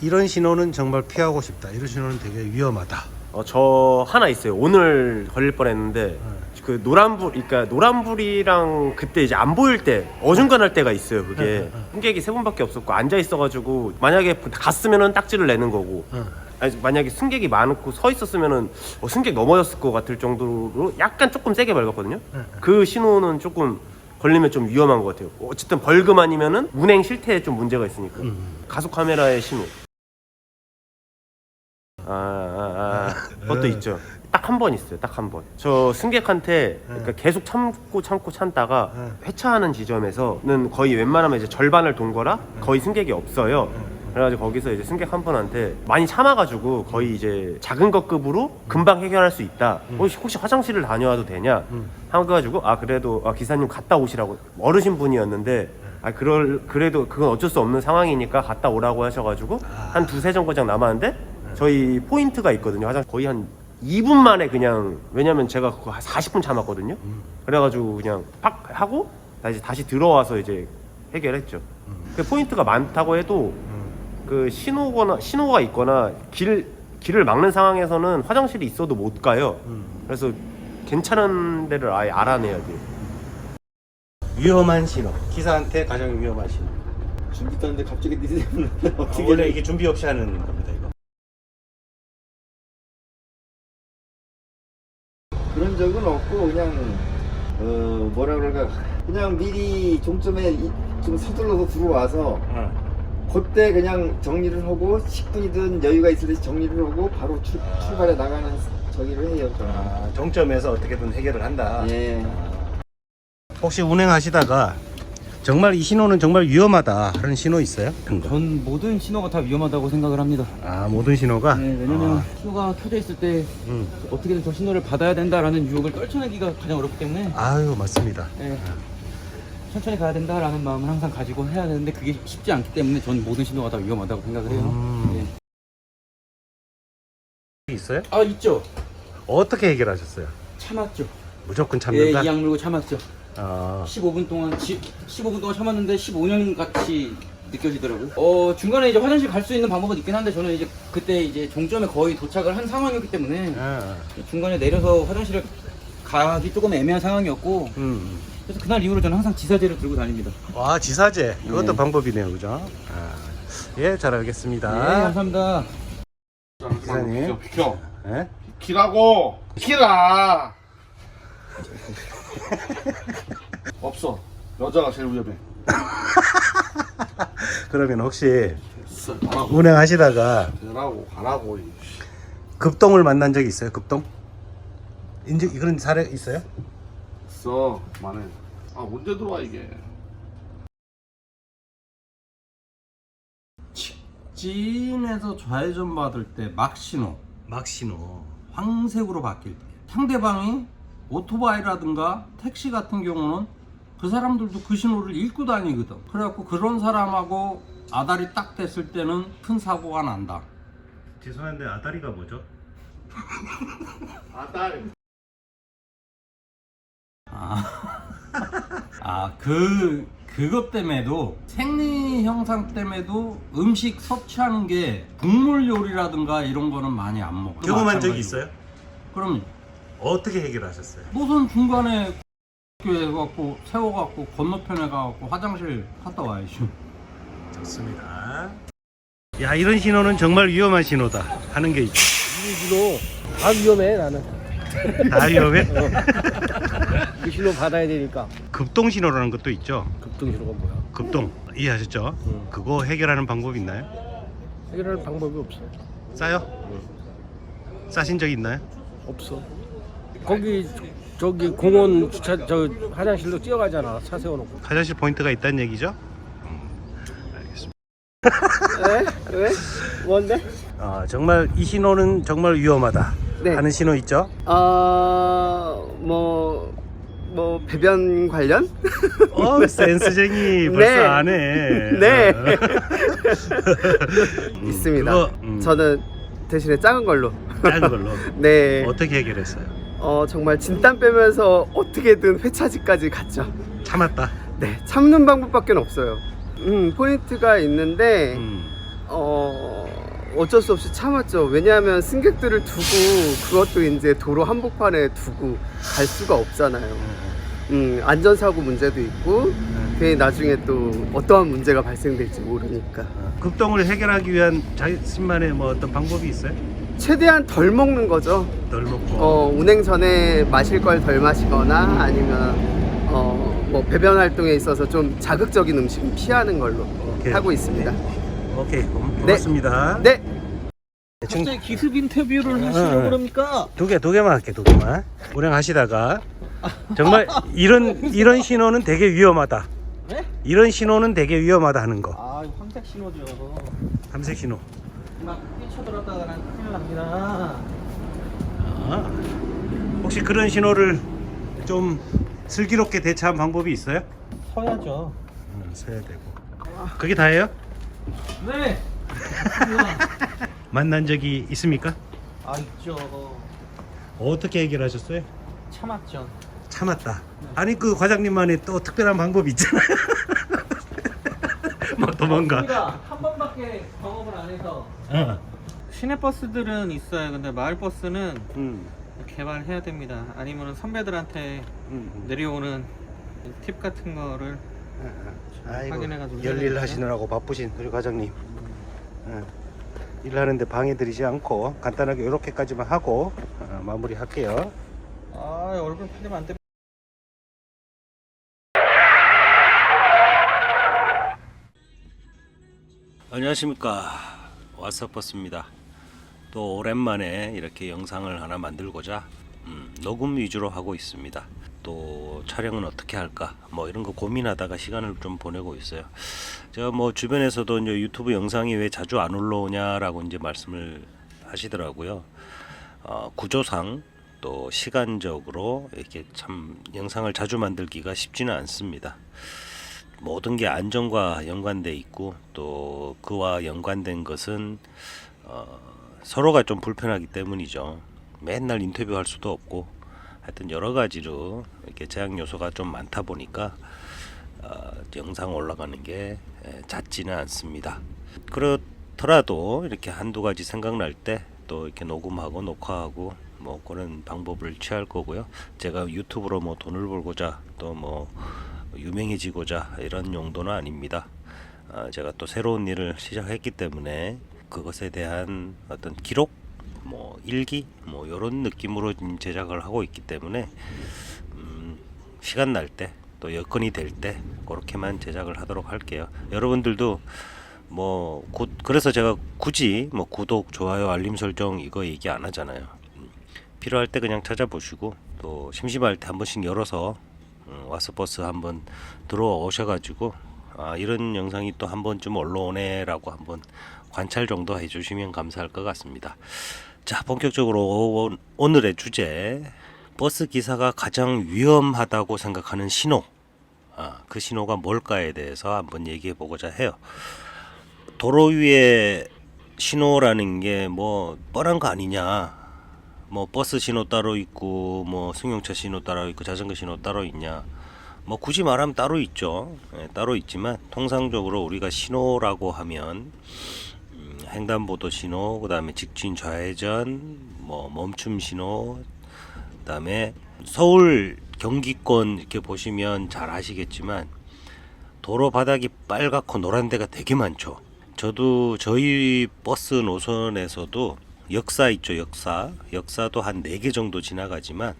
이런 신호는 정말 피하고 싶다. 이런 신호는 되게 위험하다. 저 하나 있어요. 오늘 걸릴 뻔했는데 그 노란불, 그러니까 노란불이랑 그때 이제 안 보일 때 어중간할 때가 있어요. 그게 승객이 3분밖에 없었고 앉아 있어가지고 만약에 갔으면은 딱지를 내는 거고. 아니, 만약에 승객이 많고 서 있었으면은 승객 넘어졌을 것 같을 정도로 약간 조금 세게 밟았거든요. 그 신호는 조금 걸리면 좀 위험한 것 같아요. 어쨌든 벌금 아니면은 운행 실태에 좀 문제가 있으니까. 가속 카메라의 신호. 그것도 있죠. 딱 한 번 있어요. 딱 한 번. 저 승객한테 그러니까 계속 참고 참다가 회차하는 지점에서는 거의 웬만하면 이제 절반을 돈 거라 거의 승객이 없어요. 그래가지고 거기서 이제 승객 한 분한테 많이 참아가지고 거의 이제 작은 것급으로 금방 해결할 수 있다. 혹시 화장실을 다녀와도 되냐? 해가지고 그래도 기사님 갔다 오시라고. 어르신 분이었는데 그래도 그건 어쩔 수 없는 상황이니까 갔다 오라고 하셔가지고 한 두세 정거장 남았는데 저희 포인트가 있거든요. 거의 한 2분 만에 그냥, 왜냐면 제가 그거 한 40분 참았거든요. 그래가지고 그냥 팍 하고 다시 들어와서 이제 해결했죠. 그 포인트가 많다고 해도 그 신호가 있거나 길을 막는 상황에서는 화장실이 있어도 못 가요. 그래서 괜찮은 데를 아예 알아내야 돼요. 위험한 신호. 기사한테 가장 위험한 신호. 준비 따는데 갑자기 늦으면 어떻게 원래 이게 준비 없이 하는 겁니다, 이거. 그런 적은 없고 그냥 뭐라 그럴까 그냥 미리 종점에 좀 서둘러서 들어와서 그때 그냥 정리를 하고 10분이든 여유가 있을 때 정리를 하고 바로 출발해 나가는 저기를 해요. 저는. 종점에서 어떻게든 해결을 한다. 예. 혹시 운행하시다가 정말 이 신호는 정말 위험하다 하는 신호 있어요? 큰 거. 전 모든 신호가 다 위험하다고 생각을 합니다. 모든 신호가? 네, 왜냐면 신호가 켜져 있을 때 어떻게든 저 신호를 받아야 된다라는 유혹을 떨쳐내기가 가장 어렵기 때문에 아유, 맞습니다. 네, 천천히 가야 된다라는 마음을 항상 가지고 해야 되는데 그게 쉽지 않기 때문에 전 모든 신호가 다 위험하다고 생각을 해요. 네. 있어요? 있죠. 어떻게 해결하셨어요? 참았죠. 무조건 예, 참는다? 이악 물고 참았죠. 15분 15분 동안 참았는데 15년 같이 느껴지더라고요. 중간에 이제 화장실 갈 수 있는 방법은 있긴 한데 저는 이제 그때 이제 종점에 거의 도착을 한 상황이었기 때문에 중간에 내려서 화장실을 가기 조금 애매한 상황이었고 그래서 그날 이후로 저는 항상 지사제를 들고 다닙니다. 지사제. 이것도 네. 방법이네요, 그죠? 예, 잘 알겠습니다. 네, 감사합니다. 기사님. 비켜. 예? 비키라고. 비키라. 없어. 여자가 제일 위험해. 그러면 혹시 가라고. 운행하시다가 가라고. 급동을 만난 적이 있어요? 급동? 그런 사례 있어요? 있어. 그만해. 언제 들어와 이게. 직진에서 좌회전 받을 때 막신호, 막신호. 황색으로 바뀔 때 상대방이 오토바이라든가 택시 같은 경우는 그 사람들도 그 신호를 읽고 다니거든. 그래갖고 그런 사람하고 아다리 딱 됐을 때는 큰 사고가 난다. 죄송한데 아다리가 뭐죠? 아딸. 그것 때문에도 생리 현상 때문에도 음식 섭취하는 게 국물 요리라든가 이런 거는 많이 안 먹어요. 경험한 적이 마찬가지고. 있어요? 그럼요. 어떻게 해결하셨어요? 노선 중간에 해갖고 세워갖고 건너편에 가갖고 화장실 갔다 와야죠. 좋습니다. 야, 이런 신호는 정말 위험한 신호다 하는 게 있죠. 이 신호 다 위험해 나는. 다 위험해? 그 신호 받아야 되니까. 급동 신호라는 것도 있죠. 급등 신호가 뭐야? 급동 이해하셨죠? 그거 해결하는 방법이 있나요? 해결할 방법이 없어. 싸요? 싸신 적 있나요? 없어. 거기 저기 공원 주차 저 화장실로 뛰어가잖아. 차 세워놓고. 화장실 포인트가 있다는 얘기죠? 알겠습니다. 왜? 뭔데? 정말 이 신호는 정말 위험하다 네. 하는 신호 있죠? 뭐 배변 관련? 센스쟁이 벌써 네. 안 해. 네. 있습니다. 그거, 저는 대신에 작은 걸로. 작은 걸로. 네. 어떻게 해결했어요? 정말 진땀 빼면서 어떻게든 회차지까지 갔죠. 참았다. 네. 참는 방법밖에 없어요. 포인트가 있는데 어쩔 수 없이 참았죠. 왜냐하면 승객들을 두고 그것도 이제 도로 한복판에 두고 갈 수가 없잖아요. 안전사고 문제도 있고 괜히 나중에 또 어떠한 문제가 발생될지 모르니까 급동을 해결하기 위한 자신만의 뭐 어떤 방법이 있어요? 최대한 덜 먹는 거죠. 덜 먹고. 운행 전에 마실 걸 덜 마시거나 아니면 뭐 배변 활동에 있어서 좀 자극적인 음식은 피하는 걸로 오케이. 하고 있습니다. 오케이, 고맙습니다. 네. 갑자기 기습 인터뷰를 하시려고 그럽니까? 두 개만 할게, 두 개만. 운행하시다가 정말 이런 신호는 되게 위험하다. 네? 이런 신호는 되게 위험하다 하는 거. 아, 이거 황색 신호죠. 삼색 신호. 막 뛰쳐들었다가는 큰일 납니다. 아, 혹시 그런 신호를 좀 슬기롭게 대처한 방법이 있어요? 서야죠. 서야 되고. 그게 다예요? 네. 만난 적이 있습니까? 아, 있죠. 어떻게 해결하셨어요? 참았죠. 참았다. 아니 그 과장님만의 또 특별한 방법이 있잖아요. 뭐 도망가. 없습니다. 한 번밖에 경험을 안 해서. 시내 버스들은 있어요. 근데 마을 버스는 개발해야 됩니다. 아니면 선배들한테 내려오는 팁 같은 거를 확인해가지고 열일 하시느라고 바쁘신 우리 과장님. 일하는데 방해드리지 않고 간단하게 이렇게까지만 하고 마무리할게요. 아, 얼굴 팔리면 안 돼. 안녕하십니까, 왓츠버스입니다. 또 오랜만에 이렇게 영상을 하나 만들고자 녹음 위주로 하고 있습니다. 또 촬영은 어떻게 할까 뭐 이런 거 고민하다가 시간을 좀 보내고 있어요. 제가 뭐 주변에서도 이제 유튜브 영상이 왜 자주 안 올라오냐라고 이제 말씀을 하시더라고요. 구조상 또 시간적으로 이렇게 참 영상을 자주 만들기가 쉽지는 않습니다. 모든 게 안전과 연관돼 있고 또 그와 연관된 것은 서로가 좀 불편하기 때문이죠. 맨날 인터뷰할 수도 없고 하여튼 여러 가지로 이렇게 제약 요소가 좀 많다 보니까 영상 올라가는 게 잦지는 않습니다. 그렇더라도 이렇게 한두 가지 생각날 때 또 이렇게 녹음하고 녹화하고 뭐 그런 방법을 취할 거고요. 제가 유튜브로 뭐 돈을 벌고자 또 뭐 유명해지고자 이런 용도는 아닙니다. 제가 또 새로운 일을 시작했기 때문에 그것에 대한 어떤 기록, 뭐 일기, 뭐 이런 느낌으로 제작을 하고 있기 때문에 시간 날 때 또 여건이 될 때 그렇게만 제작을 하도록 할게요. 여러분들도 뭐 그래서 제가 굳이 뭐 구독, 좋아요, 알림 설정 이거 얘기 안 하잖아요. 필요할 때 그냥 찾아보시고 또 심심할 때 한 번씩 열어서 왓츠버스 한번 들어오셔가지고 이런 영상이 또 한 번쯤 올라오네라고 한번 관찰 정도 해주시면 감사할 것 같습니다. 자, 본격적으로 오늘의 주제, 버스 기사가 가장 위험하다고 생각하는 신호, 그 신호가 뭘까에 대해서 한번 얘기해 보고자 해요. 도로 위에 신호라는 게 뭐 뻔한 거 아니냐, 뭐 버스 신호 따로 있고 뭐 승용차 신호 따로 있고 자전거 신호 따로 있냐, 뭐 굳이 말하면 따로 있죠. 따로 있지만 통상적으로 우리가 신호라고 하면 횡단보도 신호, 그 다음에 직진 좌회전, 뭐 멈춤 신호, 그 다음에 서울 경기권 이렇게 보시면 잘 아시겠지만 도로 바닥이 빨갛고 노란 데가 되게 많죠. 저도 저희 버스 노선에서도 역사 있죠. 역사도 한 4개 정도 지나가지만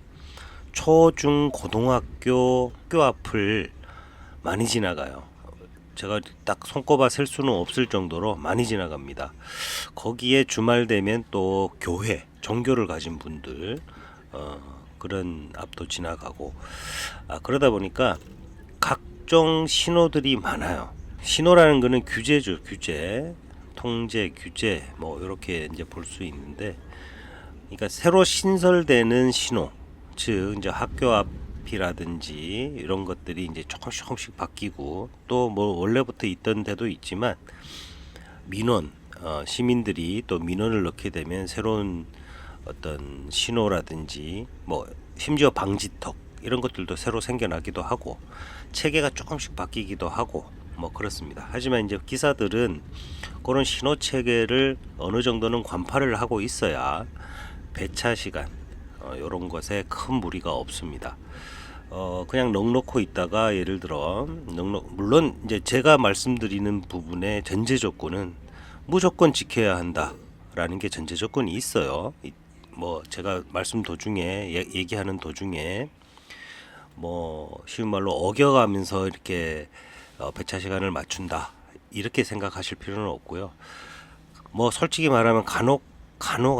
초, 중, 고등학교 학교 앞을 많이 지나가요. 제가 딱 손꼽아 셀 수는 없을 정도로 많이 지나갑니다. 거기에 주말 되면 또 교회, 종교를 가진 분들 그런 앞도 지나가고 그러다 보니까 각종 신호들이 많아요. 신호라는 거는 규제죠. 규제, 통제, 규제 뭐 이렇게 이제 볼 수 있는데, 그러니까 새로 신설되는 신호, 즉 이제 학교 앞이라든지 이런 것들이 이제 조금씩 바뀌고 또 뭐 원래부터 있던 데도 있지만 민원, 시민들이 또 민원을 넣게 되면 새로운 어떤 신호라든지 뭐 심지어 방지턱 이런 것들도 새로 생겨나기도 하고 체계가 조금씩 바뀌기도 하고 뭐 그렇습니다. 하지만 이제 기사들은 그런 신호 체계를 어느 정도는 관파를 하고 있어야 배차 시간 이런 것에 큰 무리가 없습니다. 그냥 넉넉고 있다가 예를 들어 물론 이제 제가 말씀드리는 부분의 전제 조건은 무조건 지켜야 한다라는 게 전제 조건이 있어요. 뭐 제가 말씀 도중에 얘기하는 도중에 뭐 쉬운 말로 어겨가면서 이렇게 배차 시간을 맞춘다 이렇게 생각하실 필요는 없고요. 뭐 솔직히 말하면 간혹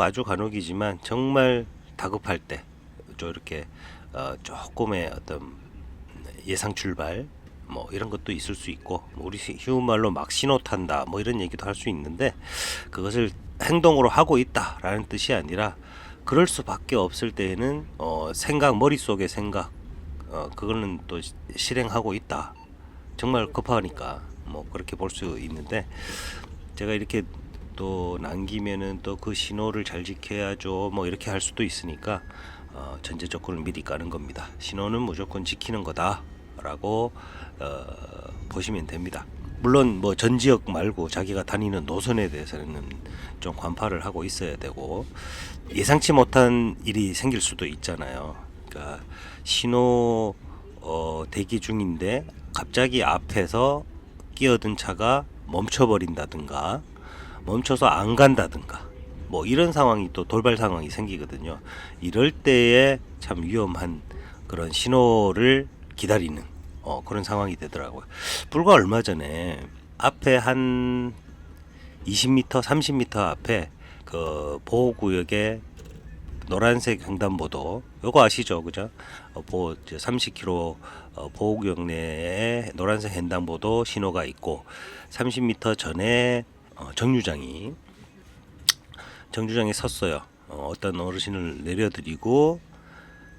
아주 간혹이지만 정말 다급할 때 좀 이렇게 조금의 어떤 예상 출발 뭐 이런 것도 있을 수 있고 우리 쉬운 말로 막 신호 탄다 뭐 이런 얘기도 할 수 있는데 그것을 행동으로 하고 있다라는 뜻이 아니라 그럴 수밖에 없을 때에는 머릿속의 생각 그거는 또 실행하고 있다. 정말 급하니까 뭐 그렇게 볼 수 있는데 제가 이렇게 또 남기면은 또 그 신호를 잘 지켜야죠 뭐 이렇게 할 수도 있으니까 전제 조건을 미리 까는 겁니다. 신호는 무조건 지키는 거다라고 보시면 됩니다. 물론 뭐 전 지역 말고 자기가 다니는 노선에 대해서는 좀 관파를 하고 있어야 되고 예상치 못한 일이 생길 수도 있잖아요. 그러니까 신호 대기 중인데 갑자기 앞에서 끼어든 차가 멈춰버린다든가 멈춰서 안 간다든가 뭐 이런 상황이 또 돌발 상황이 생기거든요. 이럴 때에 참 위험한 그런 신호를 기다리는 그런 상황이 되더라고요. 불과 얼마 전에 앞에 한 20m, 30m 앞에 그 보호구역에 노란색 횡단보도 요거 아시죠, 그죠? 30km 보호구역 내에 노란색 횡단보도 신호가 있고 30m 전에 정류장에 섰어요. 어떤 어르신을 내려드리고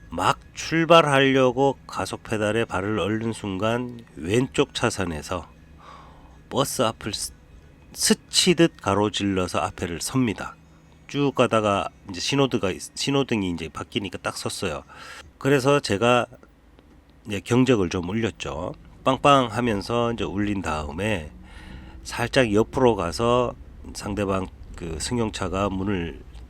막 출발하려고 가속 페달에 발을 얹는 순간 왼쪽 차선에서 버스 앞을 스치듯 가로질러서 앞에를 섭니다. 쭉 가다가 이제 신호등이 이제 바뀌니까 딱 섰어요. 그래서 제가 이제 경적을 좀 울렸죠. 빵빵 하면서 이제 울린 다음에 살짝 옆으로 가서 상대방 그 승용차가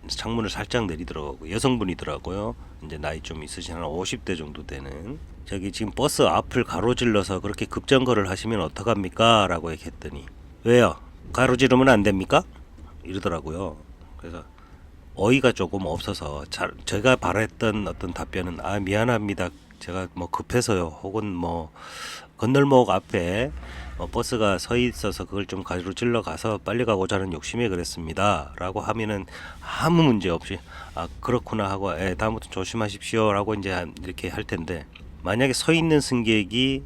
창문을 살짝 내리더라고요. 여성분이더라고요. 이제 나이 좀 있으신 한 50대 정도 되는 저기 지금 버스 앞을 가로질러서 그렇게 급정거를 하시면 어떡합니까? 라고 얘기했더니 왜요? 가로지르면 안 됩니까? 이러더라고요. 그래서 어이가 조금 없어서 제가 바랬던 어떤 답변은 미안합니다. 제가 뭐 급해서요. 혹은 뭐 건널목 앞에 버스가 서 있어서 그걸 좀 가로질러 가서 빨리 가고자 하는 욕심에 그랬습니다. 라고 하면은 아무 문제 없이 그렇구나 하고 다음부터 조심하십시오. 라고 이제 이렇게 할 텐데 만약에 서 있는 승객이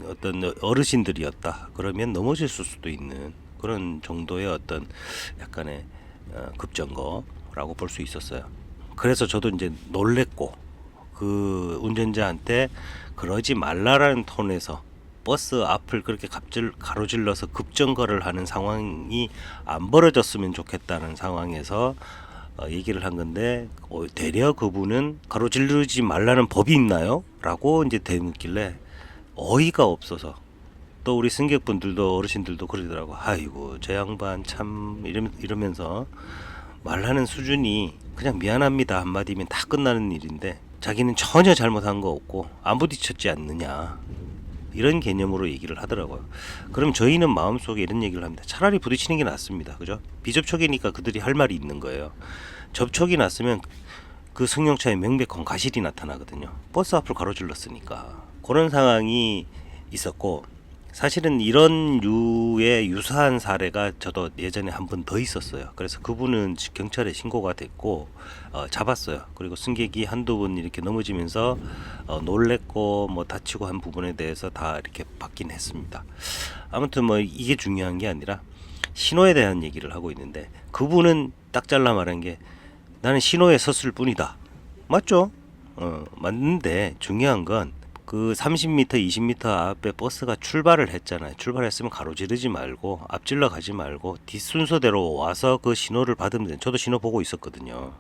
어떤 어르신들이었다. 그러면 넘어졌을 수도 있는 그런 정도의 어떤 약간의 급정거라고 볼 수 있었어요. 그래서 저도 이제 놀랬고 그 운전자한테 그러지 말라라는 톤에서 버스 앞을 그렇게 가로질러서 급정거를 하는 상황이 안 벌어졌으면 좋겠다는 상황에서 얘기를 한 건데 되려 그분은 가로지르지 말라는 법이 있나요? 라고 이제 대묻길래 어이가 없어서 또 우리 승객분들도 어르신들도 그러더라고. 아이고 저 양반 참 이러면서 말하는 수준이 그냥 미안합니다 한마디면 다 끝나는 일인데 자기는 전혀 잘못한 거 없고 안 부딪혔지 않느냐 이런 개념으로 얘기를 하더라고요. 그럼 저희는 마음속에 이런 얘기를 합니다. 차라리 부딪히는 게 낫습니다. 그죠? 비접촉이니까 그들이 할 말이 있는 거예요. 접촉이 났으면 그 승용차에 명백한 과실이 나타나거든요. 버스 앞을 가로질렀으니까. 그런 상황이 있었고 사실은 이런 류의 유사한 사례가 저도 예전에 한 번 더 있었어요. 그래서 그분은 경찰에 신고가 됐고 잡았어요. 그리고 승객이 한두 분 이렇게 넘어지면서 놀랬고 뭐 다치고 한 부분에 대해서 다 이렇게 받긴 했습니다. 아무튼 뭐 이게 중요한 게 아니라 신호에 대한 얘기를 하고 있는데 그분은 딱 잘라 말한 게 나는 신호에 섰을 뿐이다. 맞죠? 맞는데 중요한 건 그 30m, 20m 앞에 버스가 출발을 했잖아요. 출발했으면 가로지르지 말고 앞질러 가지 말고 뒷순서대로 와서 그 신호를 받으면 돼. 저도 신호 보고 있었거든요.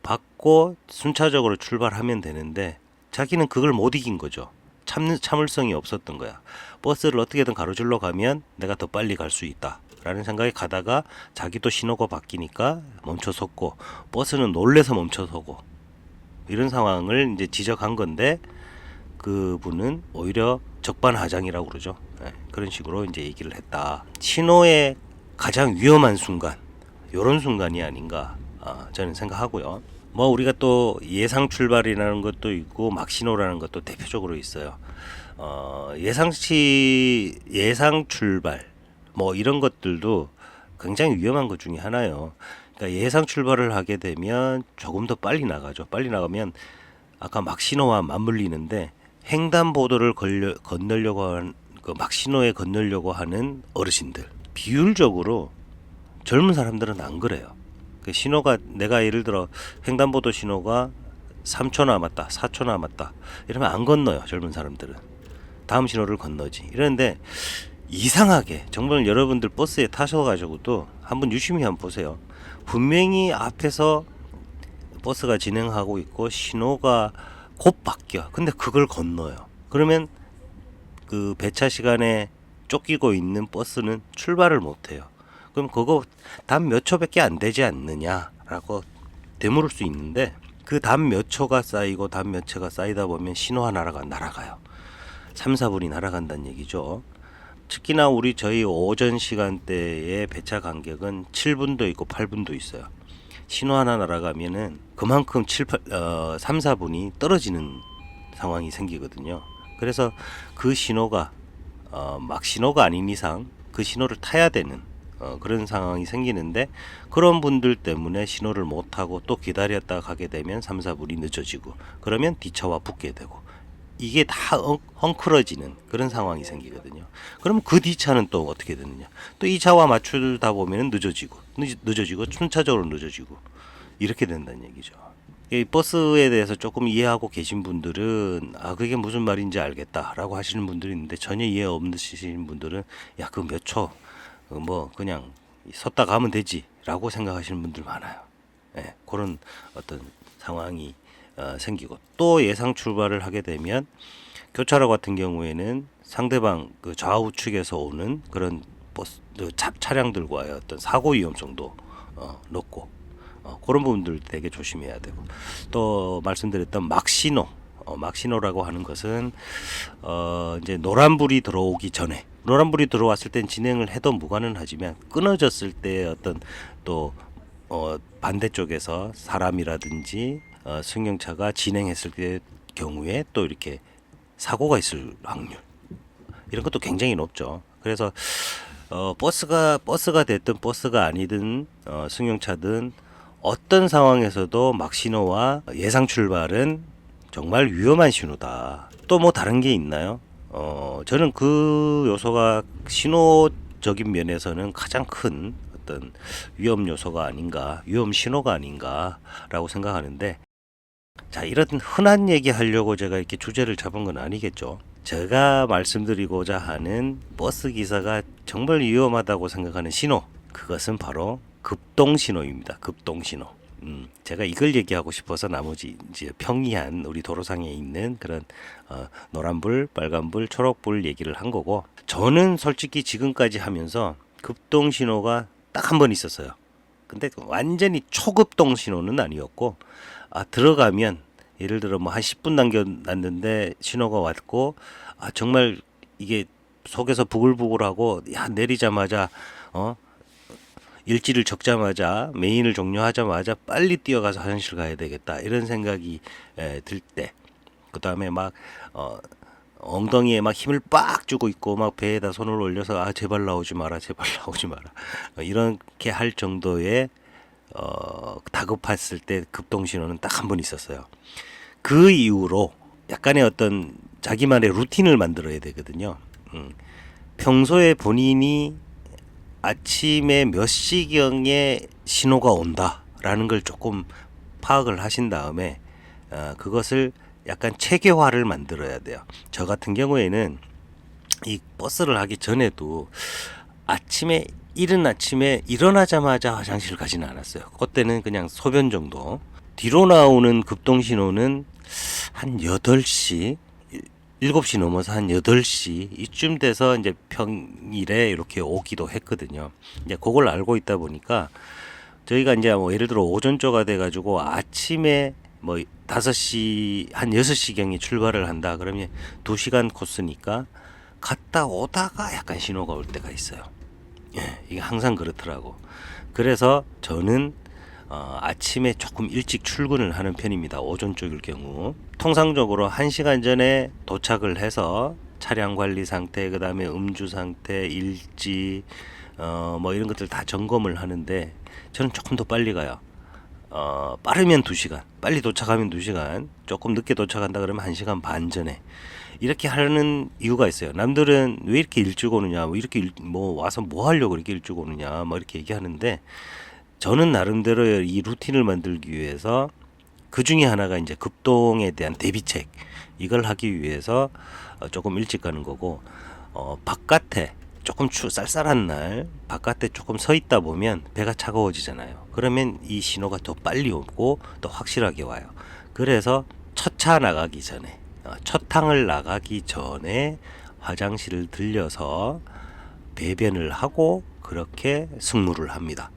받고 순차적으로 출발하면 되는데 자기는 그걸 못 이긴 거죠. 참을성이 없었던 거야. 버스를 어떻게든 가로질러 가면 내가 더 빨리 갈 수 있다 라는 생각에 가다가 자기도 신호가 바뀌니까 멈춰섰고, 버스는 놀래서 멈춰서고, 이런 상황을 이제 지적한 건데, 그분은 오히려 적반하장이라고 그러죠. 그런 식으로 이제 얘기를 했다. 신호의 가장 위험한 순간, 요런 순간이 아닌가 저는 생각하고요. 뭐 우리가 또 예상 출발이라는 것도 있고 막신호라는 것도 대표적으로 있어요. 예상 출발 뭐 이런 것들도 굉장히 위험한 것 중에 하나예요. 그러니까 예상 출발을 하게 되면 조금 더 빨리 나가죠. 빨리 나가면 아까 막신호와 맞물리는데, 횡단보도를 건너려고 하는 그 막신호에 건너려고 하는 어르신들, 비율적으로 젊은 사람들은 안 그래요. 그 신호가, 내가 예를 들어 횡단보도 신호가 3초 남았다, 4초 남았다 이러면 안 건너요. 젊은 사람들은 다음 신호를 건너지. 이러는데 이상하게, 정말 여러분들 버스에 타셔가지고도 한번 유심히 한번 보세요. 분명히 앞에서 버스가 진행하고 있고 신호가 곧 바뀌어. 근데 그걸 건너요. 그러면 그 배차 시간에 쫓기고 있는 버스는 출발을 못해요. 그럼 그거 단 몇 초밖에 안 되지 않느냐라고 되물을 수 있는데, 그 단 몇 초가 쌓이고 단 몇 초가 쌓이다 보면 신호 하나가 날아가요. 3, 4분이 날아간다는 얘기죠. 특히나 저희 오전 시간대의 배차 간격은 7분도 있고 8분도 있어요. 신호 하나 날아가면은 그만큼 3, 4분이 떨어지는 상황이 생기거든요. 그래서 그 신호가 막 신호가 아닌 이상 그 신호를 타야 되는 그런 상황이 생기는데, 그런 분들 때문에 신호를 못 타고 또 기다렸다 가게 되면 3, 4분이 늦어지고, 그러면 뒤차와 붙게 되고, 이게 다 헝클어지는 그런 상황이 생기거든요. 그럼 그 뒤차는 또 어떻게 되느냐? 또 이 차와 맞추다 보면 늦어지고 순차적으로 늦어지고 이렇게 된다는 얘기죠. 이 버스에 대해서 조금 이해하고 계신 분들은 그게 무슨 말인지 알겠다라고 하시는 분들이 있는데, 전혀 이해 없으신 분들은 야, 그 몇 초 뭐 그냥 섰다 가면 되지라고 생각하시는 분들 많아요. 그런 어떤 상황이 생기고, 또 예상 출발을 하게 되면 교차로 같은 경우에는 상대방 그 좌우측에서 오는 그런 버스 차량들과의 어떤 사고 위험성도 높고, 그런 부분들 되게 조심해야 되고, 또 말씀드렸던 막신호라고 하는 것은 이제 노란불이 들어오기 전에, 노란불이 들어왔을 땐 진행을 해도 무관은 하지만 끊어졌을 때 어떤 또 반대쪽에서 사람이라든지 승용차가 진행했을 때 경우에 또 이렇게 사고가 있을 확률, 이런 것도 굉장히 높죠. 그래서 버스가 됐든 버스가 아니든 승용차든 어떤 상황에서도 막신호와 예상 출발은 정말 위험한 신호다. 또 뭐 다른 게 있나요? 저는 그 요소가 신호적인 면에서는 가장 큰 어떤 위험 요소가 아닌가, 위험 신호가 아닌가라고 생각하는데, 자, 이런 흔한 얘기 하려고 제가 이렇게 주제를 잡은 건 아니겠죠. 제가 말씀드리고자 하는 버스 기사가 정말 위험하다고 생각하는 신호, 그것은 바로 급동신호입니다. 급동신호. 제가 이걸 얘기하고 싶어서 나머지 이제 평이한 우리 도로상에 있는 그런 노란불, 빨간불, 초록불 얘기를 한 거고, 저는 솔직히 지금까지 하면서 급동신호가 딱 한 번 있었어요. 근데 완전히 초급동 신호는 아니었고, 들어가면 예를 들어 뭐 한 10분 남겼는데 신호가 왔고, 정말 이게 속에서 부글부글하고, 야, 내리자마자 일지를 적자마자, 메인을 종료하자마자 빨리 뛰어가서 화장실 가야 되겠다 이런 생각이 들 때, 그 다음에 막 엉덩이에 막 힘을 빡 주고 있고 막 배에다 손을 올려서 제발 나오지 마라, 제발 나오지 마라, 이렇게 할 정도의 다급했을 때 급동신호는 딱 한 번 있었어요. 그 이후로 약간의 어떤 자기만의 루틴을 만들어야 되거든요. 평소에 본인이 아침에 몇 시경에 신호가 온다라는 걸 조금 파악을 하신 다음에 그것을 약간 체계화를 만들어야 돼요. 저 같은 경우에는 이 버스를 하기 전에도 이른 아침에 일어나자마자 화장실 가지는 않았어요. 그때는 그냥 소변 정도. 뒤로 나오는 급동신호는 한 8시, 7시 넘어서 한 8시 이쯤 돼서 이제 평일에 이렇게 오기도 했거든요. 이제 그걸 알고 있다 보니까 저희가 이제 뭐 예를 들어 오전조가 돼가지고 아침에 뭐 5시 한 6시경에 출발을 한다 그러면 2시간 코스니까 갔다 오다가 약간 신호가 올 때가 있어요. 예, 이게 항상 그렇더라고. 그래서 저는 아침에 조금 일찍 출근을 하는 편입니다. 오전 쪽일 경우 통상적으로 1시간 전에 도착을 해서 차량 관리 상태, 그 다음에 음주 상태, 일지 뭐 이런 것들 다 점검을 하는데 저는 조금 더 빨리 가요. 빠르면 2시간, 빨리 도착하면 2시간, 조금 늦게 도착한다 그러면 1시간 반 전에 이렇게 하는 이유가 있어요. 남들은 왜 이렇게 일찍 오느냐, 뭐 이렇게 뭐 와서 뭐 하려고 이렇게 일찍 오느냐, 뭐 이렇게 얘기하는데 저는 나름대로 이 루틴을 만들기 위해서 그 중에 하나가 이제 급동에 대한 대비책 이걸 하기 위해서 조금 일찍 가는 거고 바깥에 조금 쌀쌀한 날 바깥에 조금 서 있다 보면 배가 차가워지잖아요. 그러면 이 신호가 더 빨리 오고 더 확실하게 와요. 그래서 첫 차 나가기 전에 첫 탕을 나가기 전에 화장실을 들려서 배변을 하고 그렇게 승무를 합니다.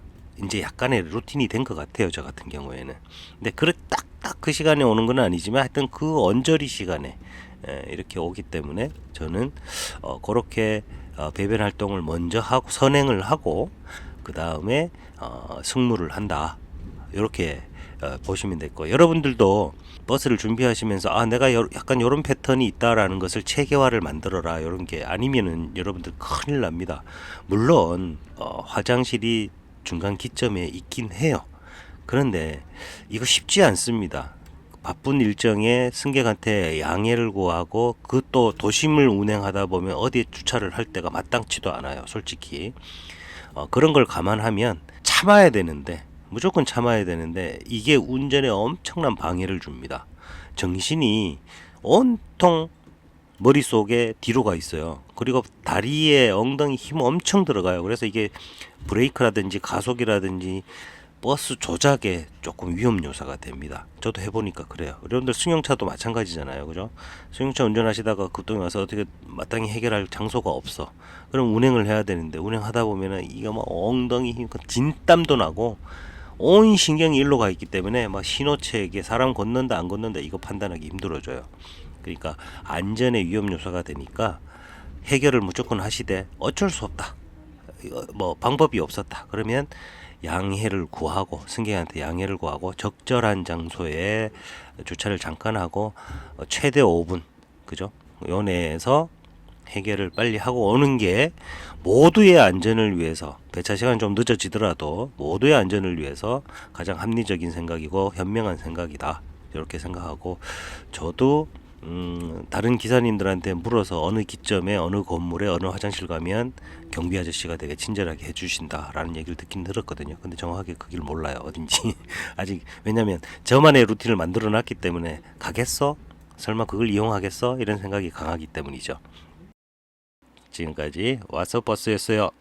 이제 약간의 루틴이 된 것 같아요, 저 같은 경우에는. 근데 딱딱 그 시간에 오는 건 아니지만 하여튼 그 언저리 시간에 이렇게 오기 때문에 저는 그렇게 배변 활동을 먼저 하고 선행을 하고 그 다음에 승무를 한다. 이렇게 보시면 될 거예요. 여러분들도 버스를 준비하시면서 내가 약간 이런 패턴이 있다라는 것을 체계화를 만들어라 이런 게 아니면은 여러분들 큰일 납니다. 물론 화장실이 중간 기점에 있긴 해요. 그런데 이거 쉽지 않습니다. 바쁜 일정에 승객한테 양해를 구하고 그 또 도심을 운행하다 보면 어디에 주차를 할 때가 마땅치도 않아요. 솔직히 그런 걸 감안하면 참아야 되는데 무조건 참아야 되는데 이게 운전에 엄청난 방해를 줍니다. 정신이 온통 머릿속에 뒤로 가 있어요. 그리고 다리에 엉덩이 힘 엄청 들어가요. 그래서 이게 브레이크라든지 가속이라든지 버스 조작에 조금 위험 요소가 됩니다. 저도 해보니까 그래요. 여러분들 승용차도 마찬가지잖아요. 그죠? 승용차 운전하시다가 급동에 와서 어떻게 마땅히 해결할 장소가 없어. 그럼 운행을 해야 되는데 운행하다 보면은 이게 막 엉덩이 힘, 진땀도 나고 온 신경이 일로 가 있기 때문에 막 신호체계 사람 걷는다 안 걷는다 이거 판단하기 힘들어져요. 그러니까 안전의 위험 요소가 되니까 해결을 무조건 하시되 어쩔 수 없다. 뭐 방법이 없었다. 그러면 양해를 구하고 승객한테 양해를 구하고 적절한 장소에 주차를 잠깐 하고 최대 5분 그죠? 요 내에서 해결을 빨리 하고 오는 게 모두의 안전을 위해서 배차 시간이 좀 늦어지더라도 모두의 안전을 위해서 가장 합리적인 생각이고 현명한 생각이다. 이렇게 생각하고 저도 다른 기사님들한테 물어서 어느 기점에 어느 건물에 어느 화장실 가면 경비 아저씨가 되게 친절하게 해주신다라는 얘기를 듣긴 들었거든요. 근데 정확하게 그 길 몰라요. 어딘지 아직. 왜냐면 저만의 루틴을 만들어 놨기 때문에 가겠어? 설마 그걸 이용하겠어? 이런 생각이 강하기 때문이죠. 지금까지 왓츠버스였어요.